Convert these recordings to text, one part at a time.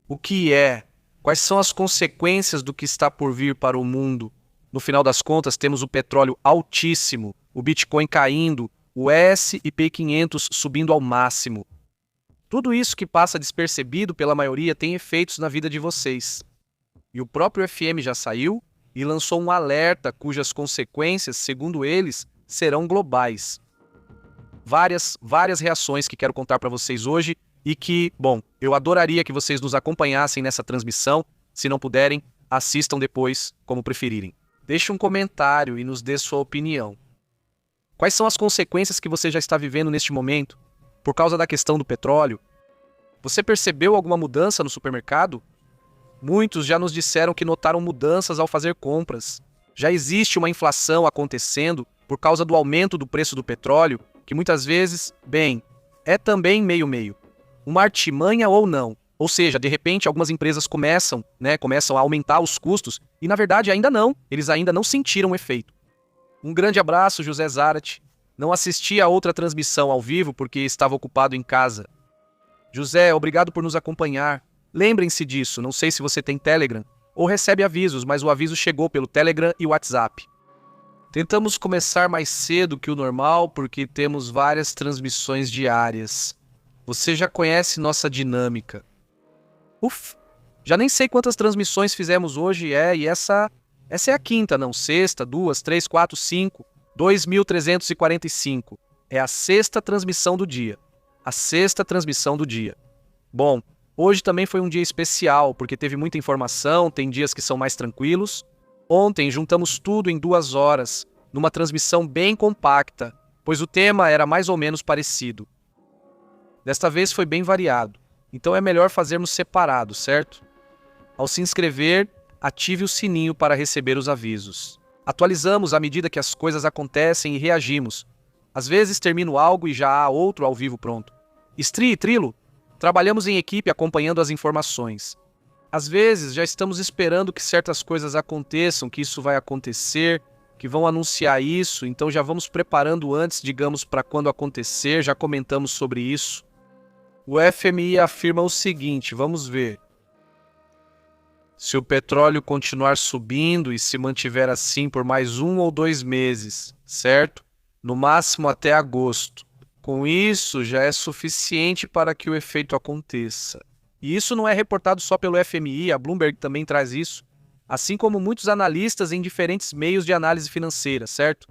O que é? Quais são as consequências do que está por vir para o mundo? No final das contas, temos o petróleo altíssimo, o Bitcoin caindo, o S&P 500 subindo ao máximo. Tudo isso que passa despercebido pela maioria tem efeitos na vida de vocês. E o próprio FM já saiu e lançou um alerta cujas consequências, segundo eles, serão globais. Várias reações que quero contar para vocês hoje e que, bom, eu adoraria que vocês nos acompanhassem nessa transmissão. Se não puderem, assistam depois, como preferirem. Deixe um comentário e nos dê sua opinião. Quais são as consequências que você já está vivendo neste momento? Por causa da questão do petróleo? Você percebeu alguma mudança no supermercado? Muitos já nos disseram que notaram mudanças ao fazer compras. Já existe uma inflação acontecendo por causa do aumento do preço do petróleo, que muitas vezes, bem, é também meio-meio. Uma artimanha ou não. Ou seja, de repente algumas empresas começam a aumentar os custos e na verdade ainda não, eles ainda não sentiram o efeito. Um grande abraço, José Zarate. Não assisti a outra transmissão ao vivo porque estava ocupado em casa. José, obrigado por nos acompanhar. Lembrem-se disso, não sei se você tem Telegram ou recebe avisos, mas o aviso chegou pelo Telegram e WhatsApp. Tentamos começar mais cedo que o normal porque temos várias transmissões diárias. Você já conhece nossa dinâmica. Já nem sei quantas transmissões fizemos hoje e essa é a quinta, não? Sexta, 2, 3, 4, 5, 2.345. É a sexta transmissão do dia. A sexta transmissão do dia. Bom, hoje também foi um dia especial, porque teve muita informação, tem dias que são mais tranquilos. Ontem juntamos tudo em 2 horas, numa transmissão bem compacta, pois o tema era mais ou menos parecido. Desta vez foi bem variado, então é melhor fazermos separado, certo? Ao se inscrever, ative o sininho para receber os avisos. Atualizamos à medida que as coisas acontecem e reagimos. Às vezes termino algo e já há outro ao vivo pronto. Estri e Trilo, trabalhamos em equipe acompanhando as informações. Às vezes já estamos esperando que certas coisas aconteçam, que isso vai acontecer, que vão anunciar isso, então já vamos preparando antes, digamos, para quando acontecer, já comentamos sobre isso. O FMI afirma o seguinte, vamos ver. Se o petróleo continuar subindo e se mantiver assim por mais 1 ou 2 meses, certo? No máximo até agosto. Com isso, já é suficiente para que o efeito aconteça. E isso não é reportado só pelo FMI, a Bloomberg também traz isso, assim como muitos analistas em diferentes meios de análise financeira, certo?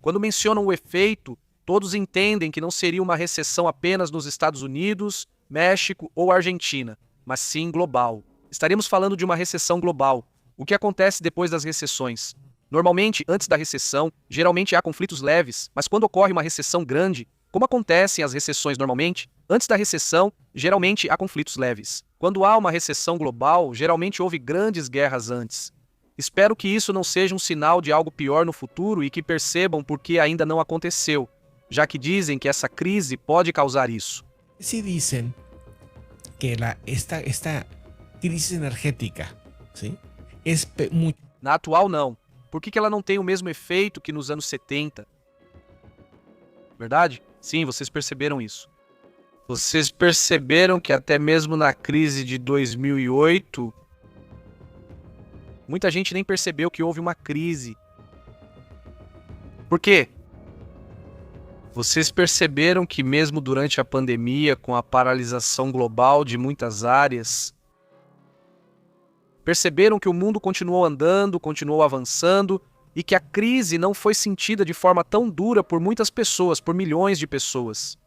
Quando mencionam o efeito, todos entendem que não seria uma recessão apenas nos Estados Unidos, México ou Argentina, mas sim global. Estaremos falando de uma recessão global. O que acontece depois das recessões? Normalmente, antes da recessão, geralmente há conflitos leves, mas quando ocorre uma recessão grande, como acontecem as recessões normalmente, antes da recessão, geralmente há conflitos leves. Quando há uma recessão global, geralmente houve grandes guerras antes. Espero que isso não seja um sinal de algo pior no futuro e que percebam por que ainda não aconteceu, já que dizem que essa crise pode causar isso. Si dicen que esta crisis energética, ¿sí? Na atual, não. Por que ela não tem o mesmo efeito que nos anos 70? Verdade? Sim, vocês perceberam isso. Vocês perceberam que até mesmo na crise de 2008, muita gente nem percebeu que houve uma crise. Por quê? Vocês perceberam que mesmo durante a pandemia, com a paralisação global de muitas áreas, perceberam que o mundo continuou andando, continuou avançando e que a crise não foi sentida de forma tão dura por muitas pessoas, por milhões de pessoas.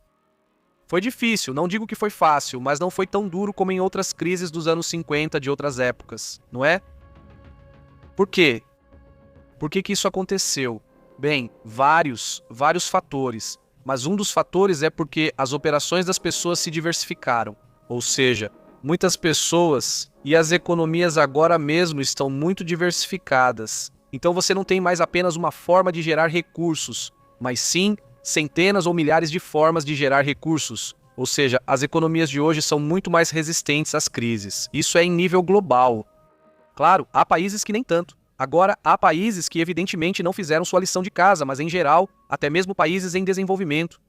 Foi difícil, não digo que foi fácil, mas não foi tão duro como em outras crises dos anos 50 de outras épocas, não é? Por quê? Por que isso aconteceu? Bem, vários fatores, mas um dos fatores é porque as operações das pessoas se diversificaram, ou seja, muitas pessoas e as economias agora mesmo estão muito diversificadas. Então você não tem mais apenas uma forma de gerar recursos, mas sim centenas ou milhares de formas de gerar recursos. Ou seja, as economias de hoje são muito mais resistentes às crises. Isso é em nível global. Claro, há países que nem tanto. Agora, há países que evidentemente não fizeram sua lição de casa, mas em geral, até mesmo países em desenvolvimento.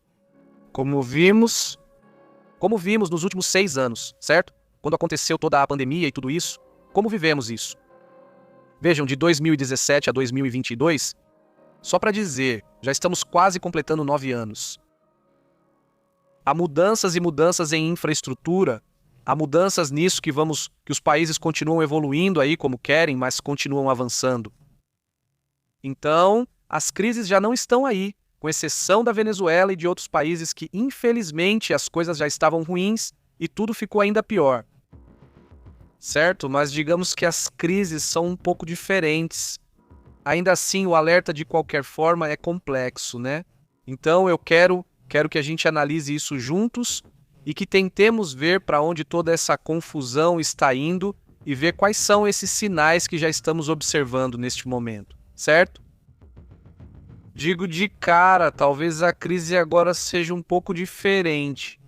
Como vimos nos últimos 6 anos, certo? quando aconteceu toda a pandemia e tudo isso, como vivemos isso? Vejam, de 2017 a 2022, só para dizer, já estamos quase completando 9 anos. Há mudanças e mudanças em infraestrutura, há mudanças nisso que os países continuam evoluindo aí como querem, mas continuam avançando. Então, as crises já não estão aí, com exceção da Venezuela e de outros países que, infelizmente, as coisas já estavam ruins e tudo ficou ainda pior. Certo? Mas digamos que as crises são um pouco diferentes. Ainda assim, o alerta de qualquer forma é complexo, né? Então eu quero que a gente analise isso juntos e que tentemos ver para onde toda essa confusão está indo e ver quais são esses sinais que já estamos observando neste momento, certo? Digo de cara, talvez a crise agora seja um pouco diferente.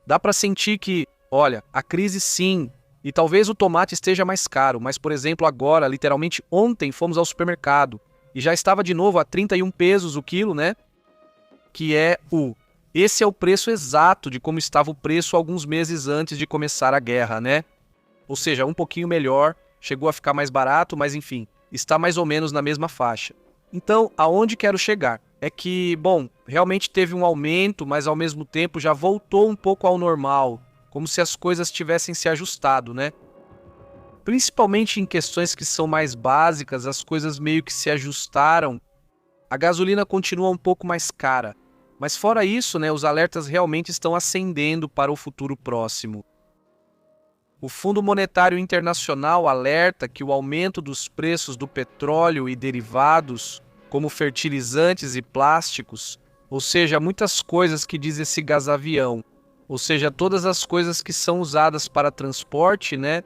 Dá para sentir que, olha, a crise sim, e talvez o tomate esteja mais caro, mas, por exemplo, agora, literalmente ontem, fomos ao supermercado e já estava de novo a 31 pesos o quilo, né? Esse é o preço exato de como estava o preço alguns meses antes de começar a guerra, né? Ou seja, um pouquinho melhor, chegou a ficar mais barato, mas enfim, está mais ou menos na mesma faixa. Então, aonde quero chegar? É que, bom, realmente teve um aumento, mas ao mesmo tempo já voltou um pouco ao normal, como se as coisas tivessem se ajustado, né? Principalmente em questões que são mais básicas, as coisas meio que se ajustaram. A gasolina continua um pouco mais cara, mas fora isso, né, os alertas realmente estão ascendendo para o futuro próximo. O Fundo Monetário Internacional alerta que o aumento dos preços do petróleo e derivados, como fertilizantes e plásticos, ou seja, muitas coisas que diz esse gás-avião, ou seja, todas as coisas que são usadas para transporte, né,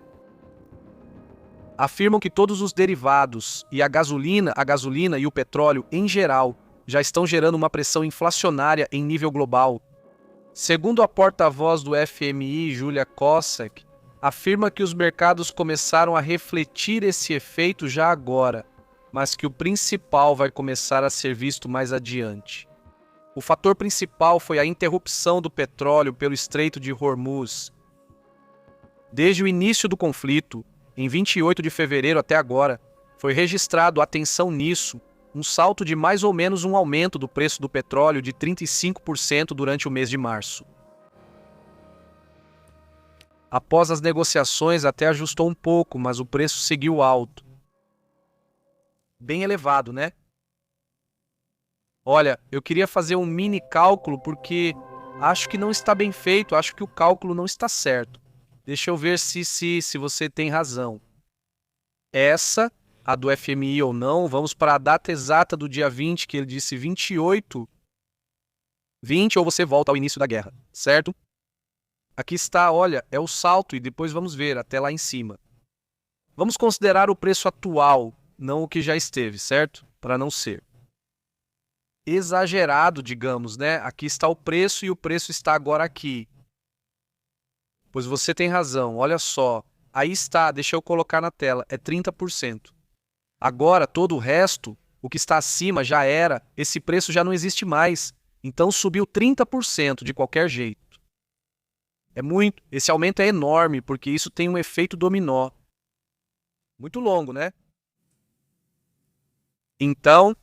afirmam que todos os derivados e a gasolina e o petróleo em geral já estão gerando uma pressão inflacionária em nível global. Segundo a porta-voz do FMI, Julia Kosek, afirma que os mercados começaram a refletir esse efeito já agora, mas que o principal vai começar a ser visto mais adiante. O fator principal foi a interrupção do petróleo pelo Estreito de Hormuz. Desde o início do conflito, em 28 de fevereiro até agora, foi registrado, atenção nisso, um salto de mais ou menos um aumento do preço do petróleo de 35% durante o mês de março. Após as negociações até ajustou um pouco, mas o preço seguiu alto. Bem elevado, né? Olha, eu queria fazer um mini cálculo porque acho que não está bem feito, acho que o cálculo não está certo. Deixa eu ver se você tem razão. Essa, a do FMI ou não, vamos para a data exata do dia 20, que ele disse 28. 20 ou você volta ao início da guerra, certo? Aqui está, olha, é o salto e depois vamos ver até lá em cima. Vamos considerar o preço atual, não o que já esteve, certo? Para não ser exagerado, digamos, né? Aqui está o preço e o preço está agora aqui. Pois você tem razão, olha só. Aí está, deixa eu colocar na tela, é 30%. Agora, todo o resto, o que está acima já era, esse preço já não existe mais. Então subiu 30% de qualquer jeito. É muito, esse aumento é enorme, porque isso tem um efeito dominó. Muito longo, né? Então,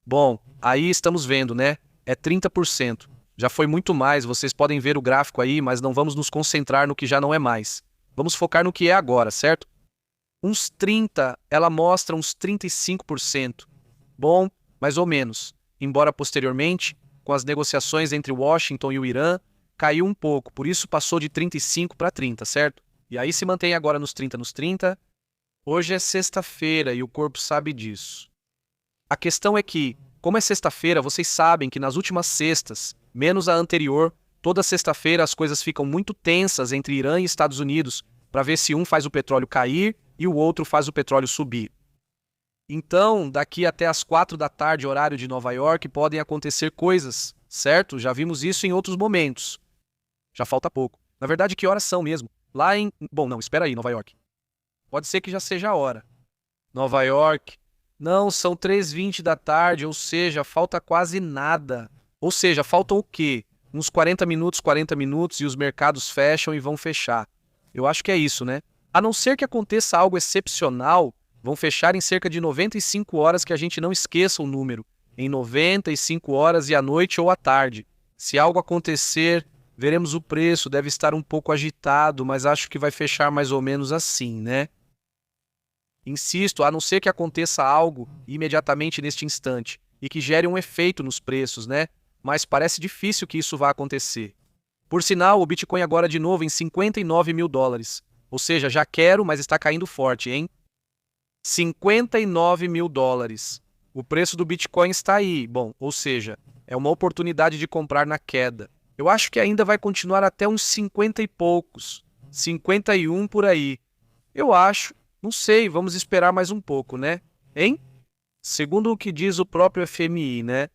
bom, aí estamos vendo, né? É 30%. Já foi muito mais, vocês podem ver o gráfico aí, mas não vamos nos concentrar no que já não é mais. Vamos focar no que é agora, certo? Uns 30, ela mostra uns 35%. Bom, mais ou menos. Embora posteriormente, com as negociações entre Washington e o Irã, caiu um pouco, por isso passou de 35 para 30, certo? E aí se mantém agora nos 30. Hoje é sexta-feira e o corpo sabe disso. A questão é que, como é sexta-feira, vocês sabem que nas últimas sextas, menos a anterior, toda sexta-feira as coisas ficam muito tensas entre Irã e Estados Unidos para ver se um faz o petróleo cair e o outro faz o petróleo subir. Então, daqui até as 4 da tarde, horário de Nova York, podem acontecer coisas, certo? Já vimos isso em outros momentos. Já falta pouco. Na verdade, que horas são mesmo? Lá em... Bom, não, espera aí, Nova York. Pode ser que já seja a hora. Nova York. Não, são 3h20 da tarde, ou seja, falta quase nada. Ou seja, faltam o quê? Uns 40 minutos e os mercados fecham e vão fechar. Eu acho que é isso, né? A não ser que aconteça algo excepcional, vão fechar em cerca de 95 horas, que a gente não esqueça o número. Em 95 horas e à noite ou à tarde. Se algo acontecer, veremos o preço, deve estar um pouco agitado, mas acho que vai fechar mais ou menos assim, né? Insisto, a não ser que aconteça algo imediatamente neste instante e que gere um efeito nos preços, né? Mas parece difícil que isso vá acontecer. Por sinal, o Bitcoin agora de novo em 59 mil dólares. Ou seja, já quero, mas está caindo forte, hein? 59 mil dólares. O preço do Bitcoin está aí. Bom, ou seja, é uma oportunidade de comprar na queda. Eu acho que ainda vai continuar até uns 50 e poucos. 51 por aí. Eu acho. Não sei, vamos esperar mais um pouco, né? Hein? Segundo o que diz o próprio FMI, né?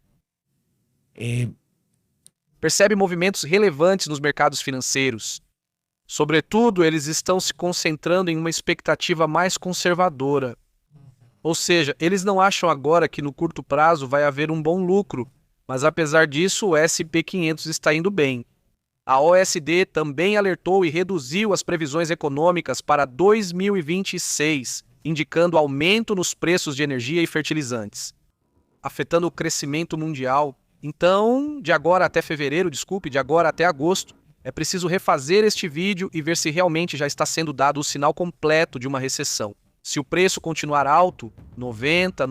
Percebe movimentos relevantes nos mercados financeiros. Sobretudo, eles estão se concentrando em uma expectativa mais conservadora. Ou seja, eles não acham agora que no curto prazo vai haver um bom lucro, mas apesar disso o SP500 está indo bem. A OSD também alertou e reduziu as previsões econômicas para 2026, indicando aumento nos preços de energia e fertilizantes, afetando o crescimento mundial. Então, de agora até agosto, é preciso refazer este vídeo e ver se realmente já está sendo dado o sinal completo de uma recessão. Se o preço continuar alto, 90,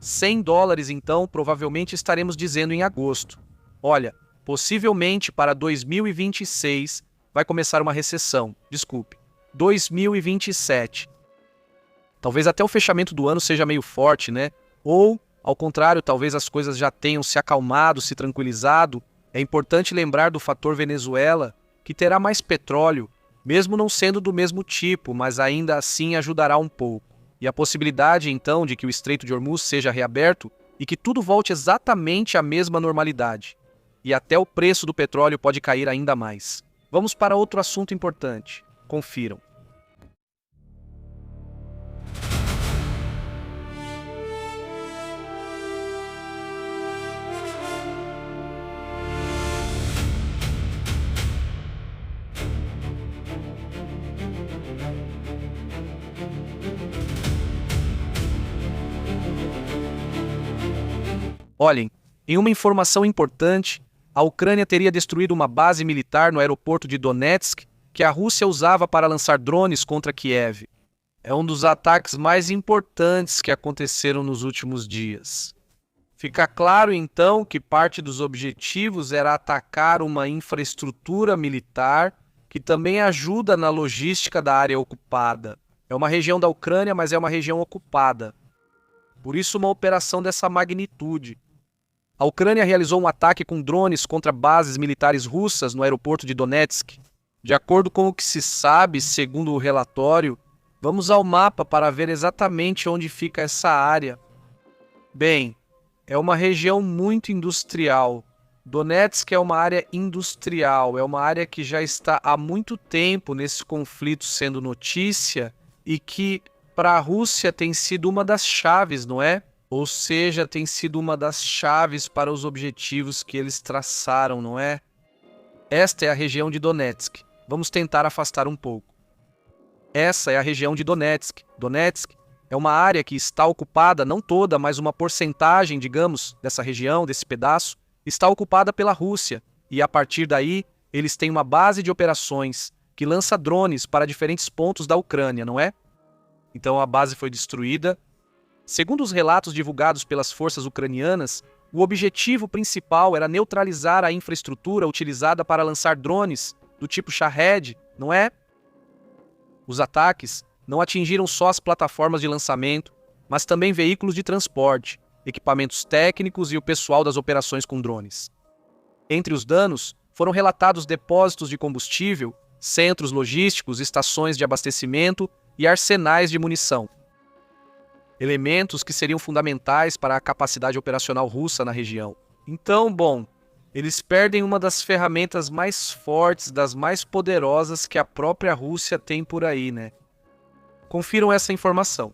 100 dólares, então provavelmente estaremos dizendo em agosto: olha, possivelmente para 2026 vai começar uma recessão. 2027. Talvez até o fechamento do ano seja meio forte, né? Ou, ao contrário, talvez as coisas já tenham se acalmado, se tranquilizado. É importante lembrar do fator Venezuela, que terá mais petróleo, mesmo não sendo do mesmo tipo, mas ainda assim ajudará um pouco. E a possibilidade, então, de que o Estreito de Hormuz seja reaberto e que tudo volte exatamente à mesma normalidade. E até o preço do petróleo pode cair ainda mais. Vamos para outro assunto importante. Confiram. Olhem, em uma informação importante, a Ucrânia teria destruído uma base militar no aeroporto de Donetsk que a Rússia usava para lançar drones contra Kiev. É um dos ataques mais importantes que aconteceram nos últimos dias. Fica claro, então, que parte dos objetivos era atacar uma infraestrutura militar que também ajuda na logística da área ocupada. É uma região da Ucrânia, mas é uma região ocupada. Por isso, uma operação dessa magnitude. A Ucrânia realizou um ataque com drones contra bases militares russas no aeroporto de Donetsk. De acordo com o que se sabe, segundo o relatório, vamos ao mapa para ver exatamente onde fica essa área. Bem, é uma região muito industrial. Donetsk é uma área industrial, é uma área que já está há muito tempo nesse conflito sendo notícia e que, para a Rússia, tem sido uma das chaves, não é? Ou seja, tem sido uma das chaves para os objetivos que eles traçaram, não é? Esta é a região de Donetsk. Vamos tentar afastar um pouco. Essa é a região de Donetsk. Donetsk é uma área que está ocupada, não toda, mas uma porcentagem, digamos, dessa região, desse pedaço, está ocupada pela Rússia. E a partir daí, eles têm uma base de operações que lança drones para diferentes pontos da Ucrânia, não é? Então a base foi destruída. Segundo os relatos divulgados pelas forças ucranianas, o objetivo principal era neutralizar a infraestrutura utilizada para lançar drones do tipo Shahed, não é? Os ataques não atingiram só as plataformas de lançamento, mas também veículos de transporte, equipamentos técnicos e o pessoal das operações com drones. Entre os danos, foram relatados depósitos de combustível, centros logísticos, estações de abastecimento e arsenais de munição. Elementos que seriam fundamentais para a capacidade operacional russa na região. Então, bom, eles perdem uma das ferramentas mais fortes, das mais poderosas que a própria Rússia tem por aí, né? Confiram essa informação.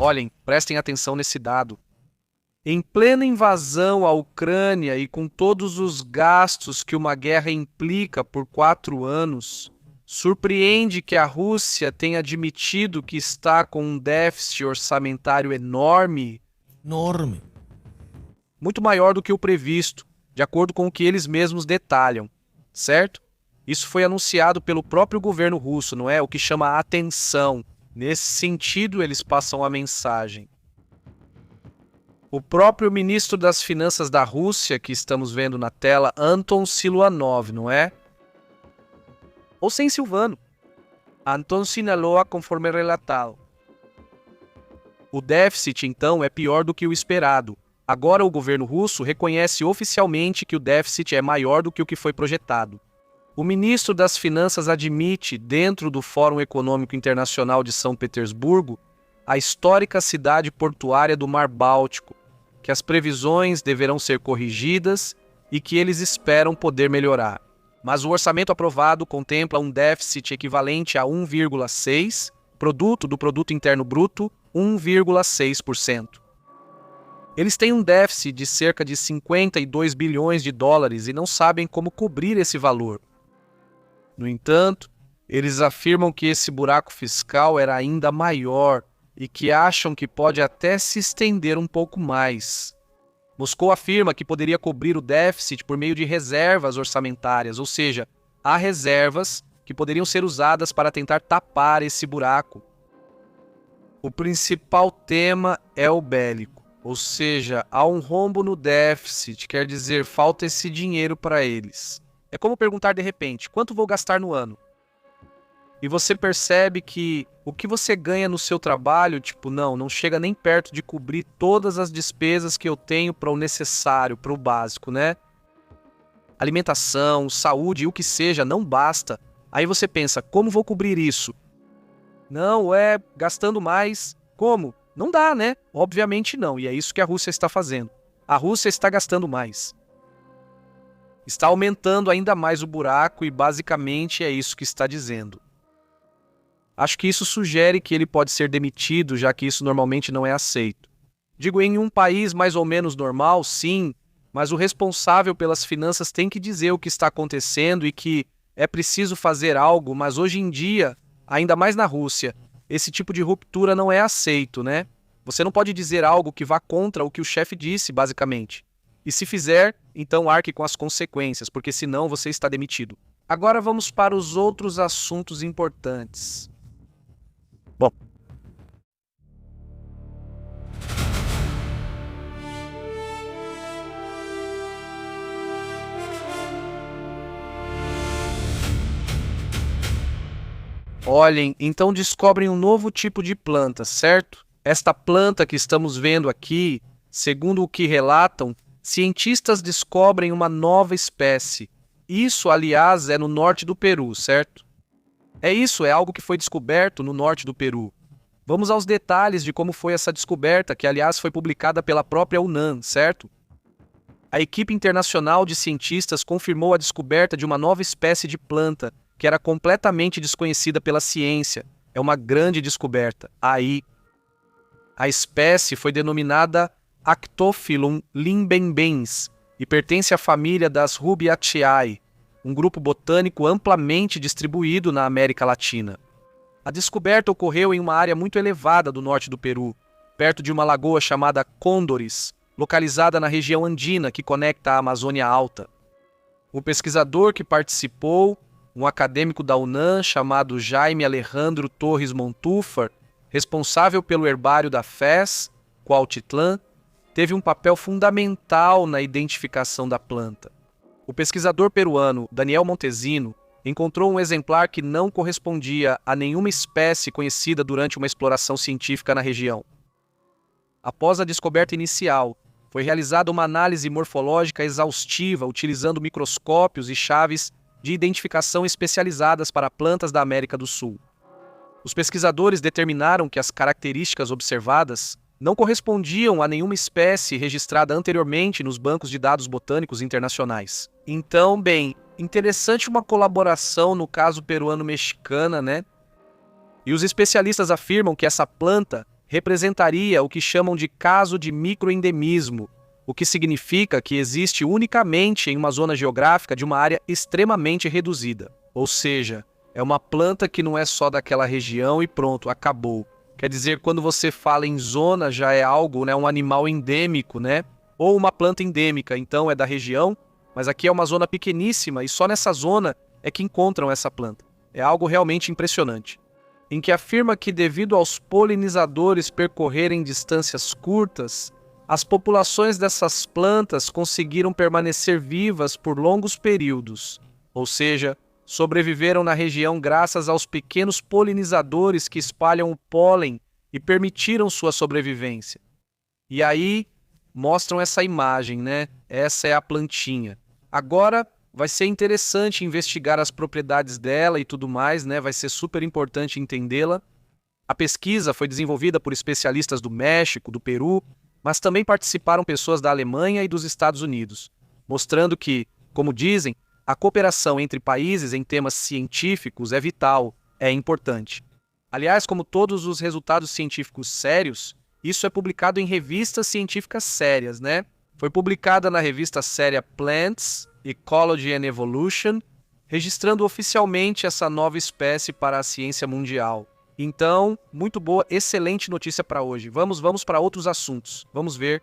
Olhem, prestem atenção nesse dado. Em plena invasão à Ucrânia e com todos os gastos que uma guerra implica por 4 anos, surpreende que a Rússia tenha admitido que está com um déficit orçamentário enorme, Enorme. muito maior do que o previsto, de acordo com o que eles mesmos detalham, certo? Isso foi anunciado pelo próprio governo russo, não é? O que chama a atenção. Nesse sentido, eles passam a mensagem. O próprio ministro das Finanças da Rússia, que estamos vendo na tela, Anton Siluanov, não é? Ou sem Silvano. Anton Sinaloa, conforme relatado. O déficit, então, é pior do que o esperado. Agora o governo russo reconhece oficialmente que o déficit é maior do que o que foi projetado. O ministro das Finanças admite, dentro do Fórum Econômico Internacional de São Petersburgo, a histórica cidade portuária do Mar Báltico, que as previsões deverão ser corrigidas e que eles esperam poder melhorar. Mas o orçamento aprovado contempla um déficit equivalente a 1,6%, produto do produto interno bruto, 1,6%. Eles têm um déficit de cerca de 52 bilhões de dólares e não sabem como cobrir esse valor. No entanto, eles afirmam que esse buraco fiscal era ainda maior e que acham que pode até se estender um pouco mais. Moscou afirma que poderia cobrir o déficit por meio de reservas orçamentárias, ou seja, há reservas que poderiam ser usadas para tentar tapar esse buraco. O principal tema é o bélico, ou seja, há um rombo no déficit, quer dizer, falta esse dinheiro para eles. É como perguntar de repente, quanto vou gastar no ano? E você percebe que o que você ganha no seu trabalho, não chega nem perto de cobrir todas as despesas que eu tenho para o necessário, para o básico, né? Alimentação, saúde, o que seja, não basta. Aí você pensa, como vou cobrir isso? Não, gastando mais. Como? Não dá, né? Obviamente não, e é isso que a Rússia está fazendo. A Rússia está gastando mais. Está aumentando ainda mais o buraco e basicamente é isso que está dizendo. Acho que isso sugere que ele pode ser demitido, já que isso normalmente não é aceito. Digo, em um país mais ou menos normal, sim, mas o responsável pelas finanças tem que dizer o que está acontecendo e que é preciso fazer algo, mas hoje em dia, ainda mais na Rússia, esse tipo de ruptura não é aceito, né? Você não pode dizer algo que vá contra o que o chefe disse, basicamente. E se fizer, então arque com as consequências, porque senão você está demitido. Agora vamos para os outros assuntos importantes. Bom, olhem, então descobrem um novo tipo de planta, certo? Esta planta que estamos vendo aqui, segundo o que relatam, cientistas descobrem uma nova espécie. Isso, aliás, é no norte do Peru, certo? É algo que foi descoberto no norte do Peru. Vamos aos detalhes de como foi essa descoberta, que aliás foi publicada pela própria UNAM, certo? A equipe internacional de cientistas confirmou a descoberta de uma nova espécie de planta, que era completamente desconhecida pela ciência. É uma grande descoberta. Aí, a espécie foi denominada Actophyllum limbembens e pertence à família das Rubiaceae, um grupo botânico amplamente distribuído na América Latina. A descoberta ocorreu em uma área muito elevada do norte do Peru, perto de uma lagoa chamada Condores, localizada na região andina que conecta a Amazônia Alta. O pesquisador que participou, um acadêmico da UNAM chamado Jaime Alejandro Torres Montúfar, responsável pelo herbário da FES, Cuautitlán, teve um papel fundamental na identificação da planta. O pesquisador peruano Daniel Montesino encontrou um exemplar que não correspondia a nenhuma espécie conhecida durante uma exploração científica na região. Após a descoberta inicial, foi realizada uma análise morfológica exaustiva utilizando microscópios e chaves de identificação especializadas para plantas da América do Sul. Os pesquisadores determinaram que as características observadas não correspondiam a nenhuma espécie registrada anteriormente nos bancos de dados botânicos internacionais. Então, interessante uma colaboração no caso peruano-mexicana, né? E os especialistas afirmam que essa planta representaria o que chamam de caso de microendemismo, o que significa que existe unicamente em uma zona geográfica de uma área extremamente reduzida. Ou seja, é uma planta que não é só daquela região e pronto, acabou. Quer dizer, quando você fala em zona, já é algo, né, um animal endêmico, né? Ou uma planta endêmica, então é da região, mas aqui é uma zona pequeníssima e só nessa zona é que encontram essa planta. É algo realmente impressionante. Em que afirma que devido aos polinizadores percorrerem distâncias curtas, as populações dessas plantas conseguiram permanecer vivas por longos períodos, ou seja, sobreviveram na região graças aos pequenos polinizadores que espalham o pólen e permitiram sua sobrevivência. E aí mostram essa imagem, né? Essa é a plantinha. Agora vai ser interessante investigar as propriedades dela e tudo mais, né? Vai ser super importante entendê-la. A pesquisa foi desenvolvida por especialistas do México, do Peru, mas também participaram pessoas da Alemanha e dos Estados Unidos, mostrando que, como dizem, a cooperação entre países em temas científicos é vital, é importante. Aliás, como todos os resultados científicos sérios, isso é publicado em revistas científicas sérias, né? Foi publicada na revista séria Plants, Ecology and Evolution, registrando oficialmente essa nova espécie para a ciência mundial. Então, muito boa, excelente notícia para hoje. Vamos para outros assuntos. Vamos ver.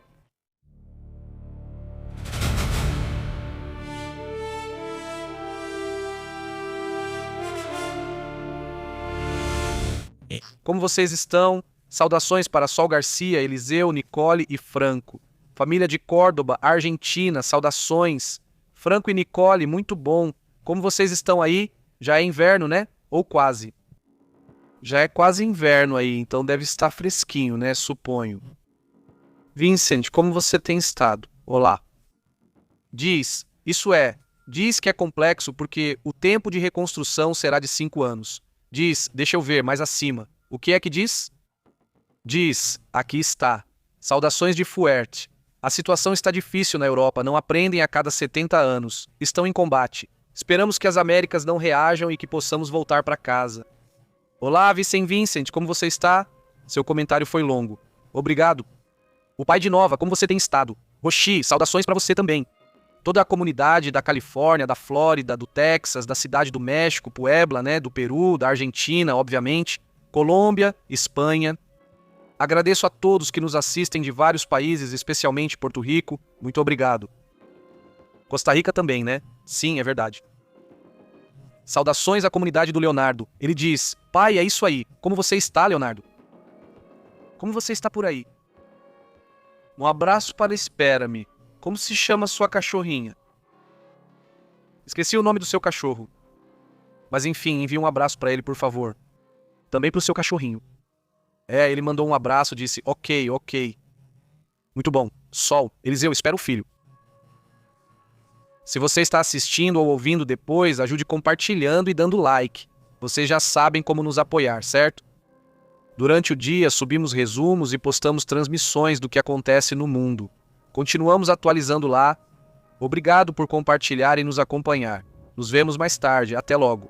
Como vocês estão? Saudações para Sol Garcia, Eliseu, Nicole e Franco. Família de Córdoba, Argentina, saudações. Franco e Nicole, muito bom. Como vocês estão aí? Já é inverno, né? Ou quase. Já é quase inverno aí, então deve estar fresquinho, né? Suponho. Vincent, como você tem estado? Olá. Diz que é complexo porque o tempo de reconstrução será de 5 anos. Diz, deixa eu ver, mais acima. O que é que diz? Diz, aqui está. Saudações de Fuerte. A situação está difícil na Europa, não aprendem a cada 70 anos. Estão em combate. Esperamos que as Américas não reajam e que possamos voltar para casa. Olá, Vincent, como você está? Seu comentário foi longo. Obrigado. O pai de Nova, como você tem estado? Roshi, saudações para você também. Toda a comunidade da Califórnia, da Flórida, do Texas, da cidade do México, Puebla, né, do Peru, da Argentina, obviamente, Colômbia, Espanha. Agradeço a todos que nos assistem de vários países, especialmente Porto Rico. Muito obrigado. Costa Rica também, né? Sim, é verdade. Saudações à comunidade do Leonardo. Ele diz, pai, é isso aí. Como você está, Leonardo? Como você está por aí? Um abraço para Espera-me. Como se chama sua cachorrinha? Esqueci o nome do seu cachorro. Mas enfim, envie um abraço para ele, por favor. Também para o seu cachorrinho. Ele mandou um abraço, disse, ok. Muito bom. Sol, Eliseu, espera o filho. Se você está assistindo ou ouvindo depois, ajude compartilhando e dando like. Vocês já sabem como nos apoiar, certo? Durante o dia, subimos resumos e postamos transmissões do que acontece no mundo. Continuamos atualizando lá. Obrigado por compartilhar e nos acompanhar. Nos vemos mais tarde. Até logo.